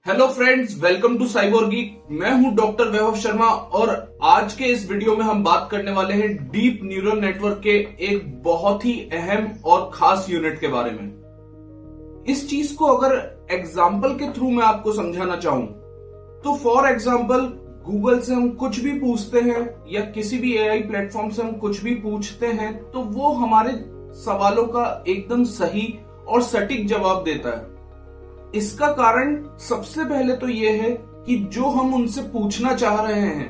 Hello friends, welcome to cyber geek. मैं हूं doctor वैभव शर्मा और आज के इस वीडियो में हम बात करने वाले हैं डीप न्यूरल नेटवर्क के एक बहुत ही अहम और खास यूनिट के बारे में। इस चीज को अगर एग्जाम्पल के थ्रू मैं आपको समझाना चाहूं तो फॉर एग्जाम्पल गूगल से हम कुछ भी पूछते हैं या किसी भी एआई प्लेटफॉर्म से हम कुछ भी पूछते हैं तो वो हमारे सवालों का एकदम सही और सटीक जवाब देता है। इसका कारण सबसे पहले तो यह है कि जो हम उनसे पूछना चाह रहे हैं,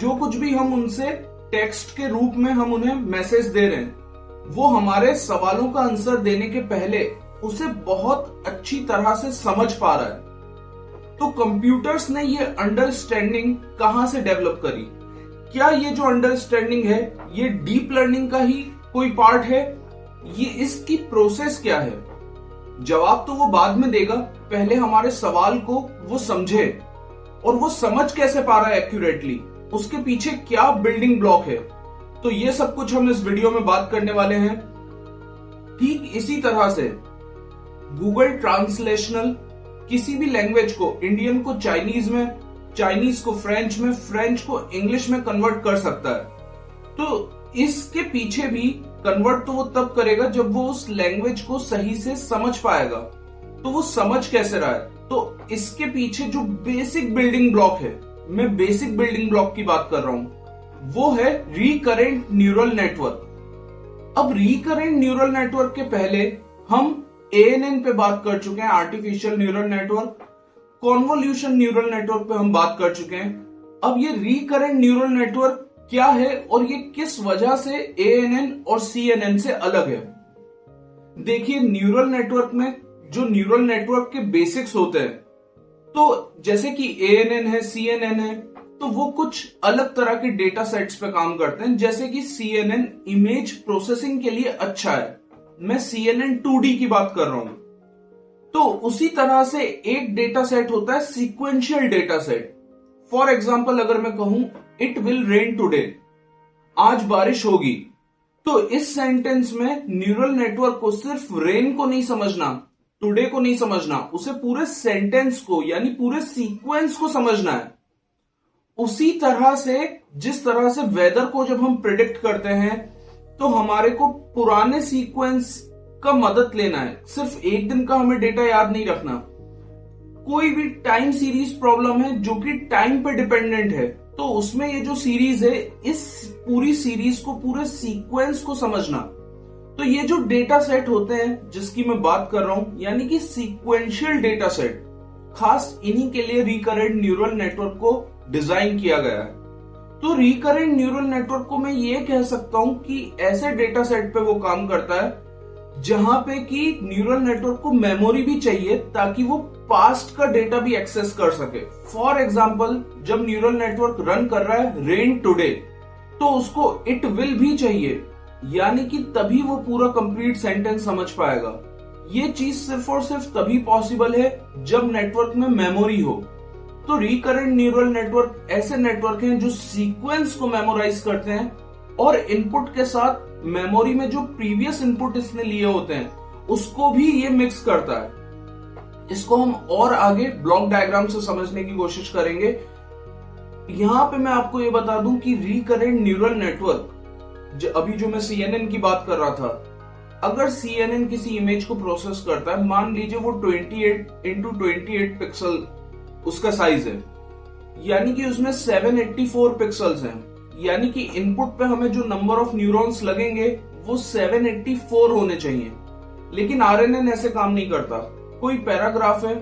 जो कुछ भी हम उनसे टेक्स्ट के रूप में हम उन्हें मैसेज दे रहे हैं, वो हमारे सवालों का आंसर देने के पहले उसे बहुत अच्छी तरह से समझ पा रहा है। तो कंप्यूटर्स ने ये अंडरस्टैंडिंग कहां से डेवलप करी? क्या ये जो अंडरस्टैंडिंग है ये डीप लर्निंग का ही कोई पार्ट है? ये इसकी प्रोसेस क्या है? जवाब तो वो बाद में देगा, पहले हमारे सवाल को वो समझे। और वो समझ कैसे पा रहा है एक्यूरेटली, उसके पीछे क्या बिल्डिंग ब्लॉक है, तो ये सब कुछ हम इस वीडियो में बात करने वाले हैं। ठीक इसी तरह से गूगल ट्रांसलेशनल किसी भी लैंग्वेज को, इंडियन को चाइनीज में, चाइनीज को फ्रेंच में, फ्रेंच को इंग्लिश में कन्वर्ट कर सकता है। तो इसके पीछे भी कन्वर्ट तो वो तब करेगा जब वो उस लैंग्वेज को सही से समझ पाएगा। तो वो समझ कैसे रहा है? तो इसके पीछे जो बेसिक बिल्डिंग ब्लॉक है, मैं बेसिक बिल्डिंग ब्लॉक की बात कर रहा हूं, वो है रिकरेंट न्यूरल नेटवर्क। अब रिकरेंट न्यूरल नेटवर्क के पहले हम एएनएन पे बात कर चुके हैं, artificial neural network. Convolution neural network पे हम बात कर चुके हैं। अब ये रिकरेंट न्यूरल नेटवर्क क्या है और ये किस वजह से एएनएन और सीएनएन से अलग है? देखिए, न्यूरल नेटवर्क में जो न्यूरल नेटवर्क के बेसिक्स होते हैं, तो जैसे कि एएनएन है, सीएनएन है, तो वो कुछ अलग तरह के डेटा सेट्स पे काम करते हैं। जैसे कि सीएनएन इमेज प्रोसेसिंग के लिए अच्छा है, मैं सीएनएन 2D की बात कर रहा हूं। तो उसी तरह से एक डेटा सेट होता है sequential data set. For example अगर मैं कहूं इट विल रेन टुडे, आज बारिश होगी, तो इस सेंटेंस में न्यूरल नेटवर्क को सिर्फ रेन को नहीं समझना, टुडे को नहीं समझना, उसे पूरे सेंटेंस को यानी पूरे सीक्वेंस को समझना है। उसी तरह से जिस तरह से वेदर को जब हम प्रिडिक्ट करते हैं तो हमारे को पुराने सीक्वेंस का मदद लेना है, सिर्फ एक दिन का हमें डेटा याद नहीं रखना। कोई भी टाइम सीरीज प्रॉब्लम है जो कि टाइम पे डिपेंडेंट है, तो उसमें ये जो सीरीज है, इस पूरी सीरीज को, पूरे सीक्वेंस को समझना। तो ये जो डेटा सेट होते हैं जिसकी मैं बात कर रहा हूं, यानी कि सीक्वेंशियल डेटा सेट, खास इन्हीं के लिए रिकरेंट न्यूरल नेटवर्क को डिजाइन किया गया है। तो रिकरेंट न्यूरल नेटवर्क को मैं ये कह सकता हूं कि ऐसे डेटा सेट पे वो काम करता है जहां पे कि न्यूरल नेटवर्क को मेमोरी भी चाहिए ताकि वो पास्ट का डेटा भी एक्सेस कर सके। फॉर एग्जाम्पल, जब न्यूरल नेटवर्क रन कर रहा है रेन टुडे, तो उसको इट विल भी चाहिए, यानी कि तभी वो पूरा कंप्लीट सेंटेंस समझ पाएगा। ये चीज सिर्फ और सिर्फ तभी पॉसिबल है जब नेटवर्क में मेमोरी हो। तो रिकरेंट न्यूरल नेटवर्क ऐसे नेटवर्क हैं जो सीक्वेंस को मेमोराइज करते हैं और इनपुट के साथ मेमोरी में जो प्रीवियस इनपुट इसने लिए होते हैं उसको भी ये मिक्स करता है। इसको हम और आगे ब्लॉक डायग्राम से समझने की कोशिश करेंगे। यहां पे मैं आपको ये बता दूं कि रिकरेंट न्यूरल नेटवर्क, अभी जो मैं सीएनएन की बात कर रहा था, अगर सीएनएन किसी इमेज को प्रोसेस करता है, मान लीजिए वो 28x28 पिक्सल उसका साइज है, यानी कि उसमें 784 पिक्सल्स हैं, यानी कि इनपुट पे हमें जो नंबर ऑफ न्यूरॉन्स लगेंगे वो 784 होने चाहिए। लेकिन आरएनएन ऐसे काम नहीं करता। कोई पैराग्राफ है,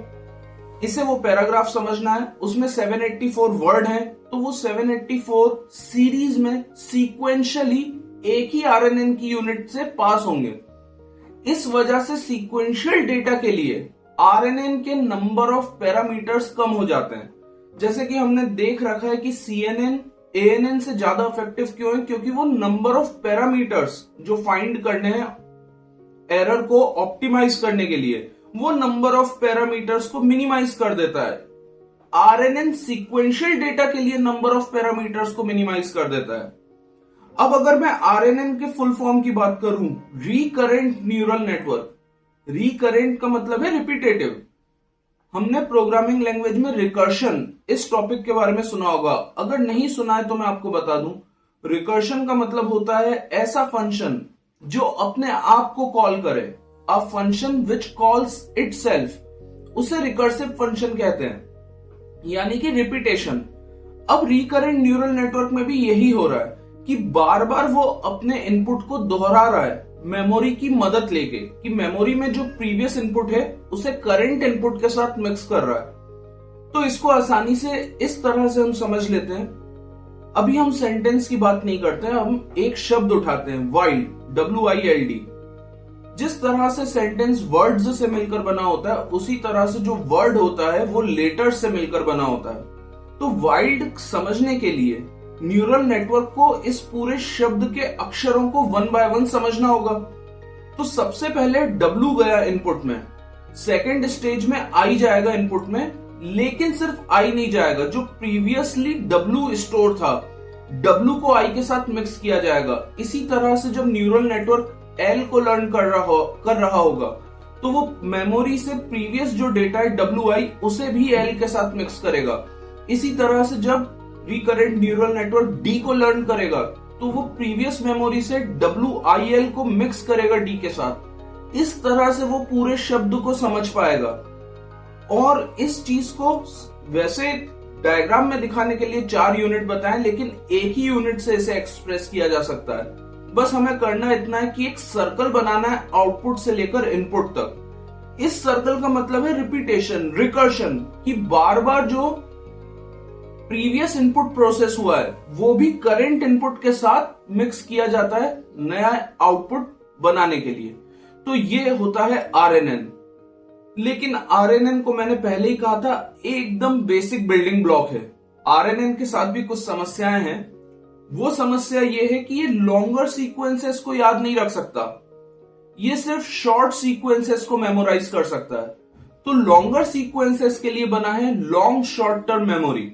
इसे वो पैराग्राफ समझना है, उसमें 784 वर्ड हैं, तो वो 784 सीरीज में सीक्वेंशियली एक ही आरएनएन की यूनिट से पास होंगे। इस वजह से सीक्वेंशियल डेटा के लिए आरएनएन के नंबर ऑफ पैरामीटर्स कम हो जाते हैं। जैसे कि हमने देख रखा है कि सीएनएन एएनएन से ज्यादा इफेक्टिव क्यों है? क्योंकि वो नंबर ऑफ पैरामीटर्स जो फाइंड करने हैं एरर को ऑप्टिमाइज करने के लिए, वो नंबर ऑफ पैरामीटर्स को मिनिमाइज कर देता है। आरएनएन सीक्वेंशियल डेटा के लिए नंबर ऑफ पैरामीटर्स को मिनिमाइज कर देता है। अब अगर मैं आरएनएन के फुल फॉर्म की बात करूं, रिकरेंट न्यूरल नेटवर्क, रिकरेंट का मतलब है रिपीटेटिव। हमने प्रोग्रामिंग लैंग्वेज में रिकर्शन इस टॉपिक के बारे में सुना होगा। अगर नहीं सुना है तो मैं आपको बता दूं, रिकर्शन का मतलब होता है ऐसा फंक्शन जो अपने आप को कॉल करे। A function which calls itself, उसे रिकर्सिव फंक्शन कहते हैं, यानी कि रिपीटेशन। अब रिकरेंट न्यूरल नेटवर्क में भी यही हो रहा है कि बार बार वो अपने इनपुट को दोहरा रहा है मेमोरी की मदद लेके, कि मेमोरी में जो प्रीवियस इनपुट है उसे करंट इनपुट के साथ मिक्स कर रहा है। तो इसको आसानी से इस तरह से हम समझ लेते हैं। अभी हम सेंटेंस की बात नहीं करते हैं, हम एक शब्द उठाते हैं, वाइल्ड, WILD। जिस तरह से सेंटेंस वर्ड्स से मिलकर बना होता है, उसी तरह से जो वर्ड होता है वो लेटर्स से मिलकर बना होता है। तो वाइल्ड समझने के लिए न्यूरल नेटवर्क को इस पूरे शब्द के अक्षरों को वन बाय वन समझना होगा। तो सबसे पहले W गया इनपुट में, सेकेंड स्टेज में I जाएगा इनपुट में, लेकिन सिर्फ I नहीं जाएगा, जो प्रीवियसली W स्टोर था W को I के साथ मिक्स किया जाएगा। इसी तरह से जब न्यूरल नेटवर्क L को लर्न कर रहा होगा तो वो मेमोरी से प्रीवियस जो डेटा है WI उसे भी L के साथ मिक्स करेगा। इसी तरह से जब रिकरेंट न्यूरल नेटवर्क D को लर्न करेगा तो वो प्रीवियस मेमोरी से WIL को मिक्स करेगा D के साथ। इस तरह से वो पूरे शब्द को समझ पाएगा। और इस चीज को वैसे डायग्राम में दिखाने के लिए 4 यूनिट बताएं, लेकिन एक ही यूनिट से इसे एक्सप्रेस किया जा सकता है। बस हमें करना इतना है कि एक सर्कल बनाना है आउटपुट से लेकर इनपुट तक। इस सर्कल का मतलब है रिपीटेशन, रिकर्शन, कि बार बार जो प्रीवियस इनपुट प्रोसेस हुआ है वो भी करंट इनपुट के साथ मिक्स किया जाता है नया आउटपुट बनाने के लिए। तो ये होता है RNN। लेकिन RNN को मैंने पहले ही कहा था एकदम बेसिक बिल्डिंग ब्लॉक है। RNN के साथ भी कुछ समस्याएं हैं। वो समस्या ये है कि ये लॉन्गर सीक्वेंसेस को याद नहीं रख सकता, ये सिर्फ शॉर्ट सीक्वेंसेस को मेमोराइज कर सकता है। तो लॉन्गर सीक्वेंसेस के लिए बना है long short term memory.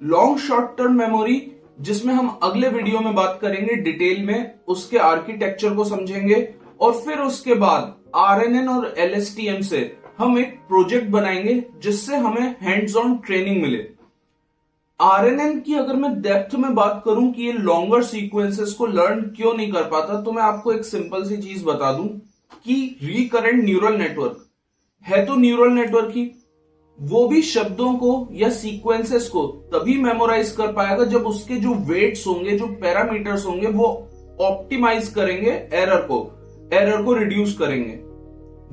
Long short term memory, जिसमें हम अगले वीडियो में बात करेंगे डिटेल में, उसके आर्किटेक्चर को समझेंगे और फिर उसके बाद RNN और LSTM से हम एक प्रोजेक्ट बनाएंगे जिससे हमें हैंड्स ऑन ट्रेनिंग मिले। RNN की अगर मैं डेप्थ में बात करूं कि ये लॉन्गर सीक्वेंसेस को लर्न क्यों नहीं कर पाता, तो मैं आपको एक सिंपल सी चीज बता दूं कि रिकरेंट न्यूरल नेटवर्क है तो न्यूरल नेटवर्क ही, वो भी शब्दों को या सीक्वेंसेस को तभी मेमोराइज कर पाएगा जब उसके जो वेट्स होंगे, जो पैरामीटर्स होंगे, वो ऑप्टिमाइज करेंगे एरर को रिड्यूस करेंगे।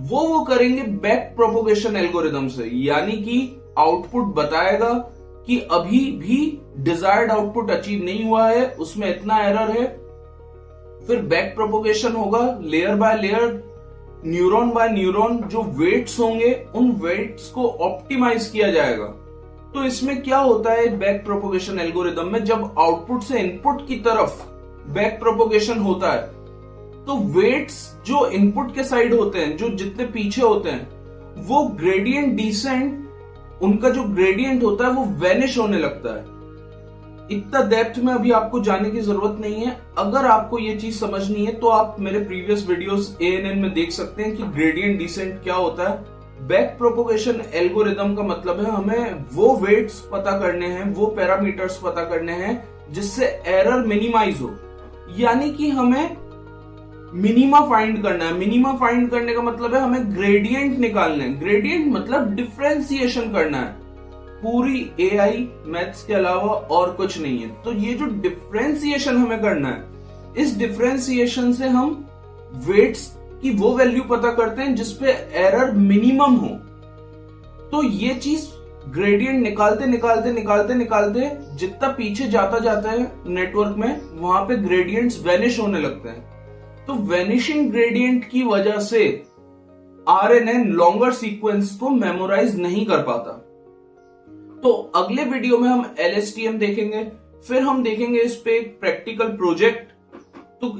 वो करेंगे बैक प्रोपोगेशन एल्गोरिदम से, यानी कि आउटपुट बताएगा कि अभी भी डिजायर्ड आउटपुट अचीव नहीं हुआ है, उसमें इतना एरर है। फिर बैक प्रोपोगेशन होगा layer by layer, neuron by neuron, जो वेट्स होंगे उन वेट्स को ऑप्टिमाइज किया जाएगा। तो इसमें क्या होता है बैक प्रोपोगेशन एल्गोरिदम में, जब आउटपुट से इनपुट की तरफ बैक प्रोपोगेशन होता है तो वेट्स जो इनपुट के साइड होते हैं, जो जितने पीछे होते हैं, वो ग्रेडियंट डिसेंट, उनका जो ग्रेडियंट होता है वो वेनिश होने लगता है। इतना डेप्थ में अभी आपको जाने की जरूरत नहीं है। अगर आपको ये चीज समझनी है तो आप मेरे प्रीवियस वीडियोस ANN में देख सकते हैं कि ग्रेडियंट डिसेंट क्या होता है। बैक प्रोपोगेशन एल्गोरिदम का मतलब है हमें वो वेट्स पता करने हैं, वो पैरामीटर्स पता करने हैं जिससे एरर मिनिमाइज हो, यानी कि हमें मिनिमा फाइंड करना है। मिनिमा फाइंड करने का मतलब है हमें ग्रेडियंट निकालना है। ग्रेडियंट मतलब डिफरेंशिएशन करना है, पूरी AI मैथ्स के अलावा और कुछ नहीं है। तो ये जो डिफरेंशिएशन हमें करना है, इस डिफरेंशिएशन से हम वेट्स की वो वैल्यू पता करते हैं जिसपे एरर मिनिमम हो। तो ये चीज ग्रेडियंट निकालते जितना पीछे जाता है नेटवर्क में, वहां पे ग्रेडियंट्स वेनिश होने लगते हैं। तो वेनिशिंग ग्रेडियंट की वजह से RNN लॉन्गर सीक्वेंस को मेमोराइज नहीं कर पाता। तो अगले वीडियो में हम LSTM देखेंगे, फिर हम देखेंगे इस पे एक प्रैक्टिकल प्रोजेक्ट। तो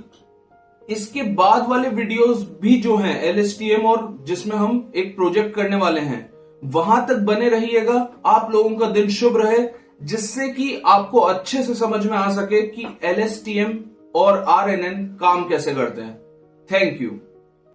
इसके बाद वाले वीडियोस भी जो हैं LSTM और जिसमें हम एक प्रोजेक्ट करने वाले हैं, वहां तक बने रहिएगा। आप लोगों का दिन शुभ रहे, जिससे कि आपको अच्छे से समझ में आ सके कि LSTM और RNN काम कैसे करते हैं। Thank you.